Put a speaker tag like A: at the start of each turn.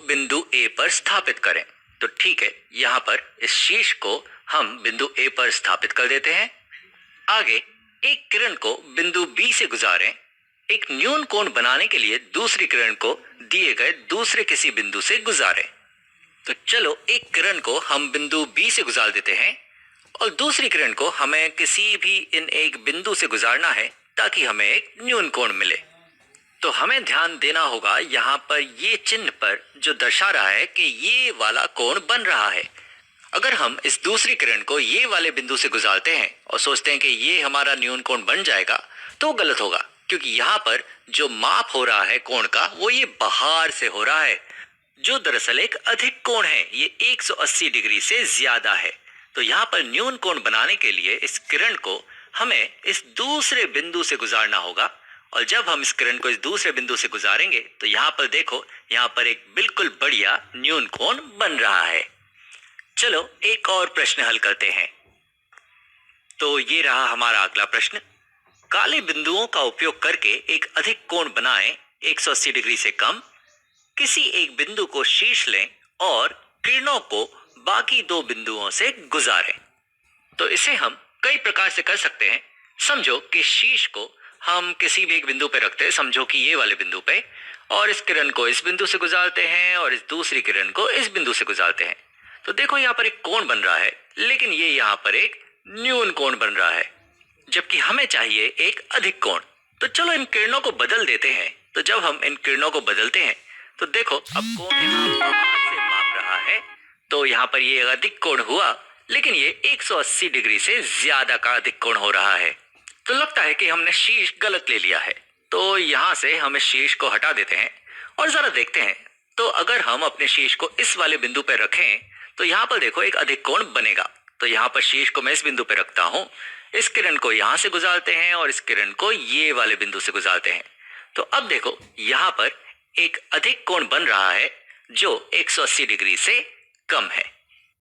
A: बिंदु ए पर स्थापित करें। तो ठीक है, यहाँ पर इस शीर्ष को हम बिंदु ए पर स्थापित कर देते हैं। आगे एक किरण को बिंदु बी से गुजारें। एक न्यून कोण बनाने के लिए दूसरी किरण को दिए गए दूसरे किसी बिंदु से गुजारें। तो चलो एक किरण को हम बिंदु बी से गुजार देते हैं और दूसरी किरण को हमें किसी भी इन एक बिंदु से गुजारना है ताकि हमें एक न्यून कोण मिले। तो हमें ध्यान देना होगा यहाँ पर ये चिन्ह पर जो दर्शा रहा है कि ये वाला कोण बन रहा है। अगर हम इस दूसरी किरण को ये वाले बिंदु से गुजारते हैं और सोचते हैं कि ये हमारा न्यून कोण बन जाएगा तो गलत होगा, क्योंकि यहाँ पर जो माप हो रहा है कोण का वो ये बाहर से हो रहा है, जो दरअसल एक अधिक कोण है। ये 180 डिग्री से ज्यादा है। तो यहाँ पर न्यून कोण बनाने के लिए इस किरण को हमें इस दूसरे बिंदु से गुजारना होगा और जब हम इस किरण को इस दूसरे बिंदु से गुजारेंगे तो यहाँ पर देखो, यहाँ पर एक बिल्कुल बढ़िया न्यून कोण बन रहा है। चलो एक और प्रश्न हल करते हैं। तो ये रहा हमारा अगला प्रश्न। काले बिंदुओं का उपयोग करके एक अधिक कोण बनाएं 180 डिग्री से कम। किसी एक बिंदु को शीर्ष लें और किरणों को बाकी दो बिंदुओं से गुजारें। तो इसे हम कई प्रकार से कर सकते हैं। समझो कि शीर्ष को हम किसी भी एक बिंदु पे रखते हैं, समझो कि ये वाले बिंदु पे, और इस किरण को इस बिंदु से गुजारते हैं और इस दूसरी किरण को इस बिंदु से गुजारते हैं। तो देखो यहाँ पर एक कोण बन रहा है, लेकिन ये यहाँ पर एक न्यून कोण बन रहा है, जबकि हमें चाहिए एक अधिक कोण। तो चलो इन किरणों को बदल देते हैं। तो जब हम इन किरणों को बदलते हैं तो देखो अब कोण यहाँ बाहर से माप रहा है, तो यहाँ पर ये अधिक कोण हुआ, लेकिन ये 180 डिग्री से ज्यादा का अधिक कोण हो रहा है। तो लगता है कि हमने शीर्ष गलत ले लिया है। तो यहाँ से हम इस शीर्ष को हटा देते हैं और जरा देखते हैं। तो अगर हम अपने शीर्ष को इस वाले बिंदु पर रखें तो यहाँ पर देखो एक अधिक कोण बनेगा। तो यहाँ पर शीर्ष को मैं इस बिंदु पर रखता हूँ, इस किरण को यहाँ से गुजारते हैं और इस किरण को ये वाले बिंदु से गुजारते हैं। तो अब देखो यहाँ पर एक अधिक कोण बन रहा है जो 180 डिग्री से कम है।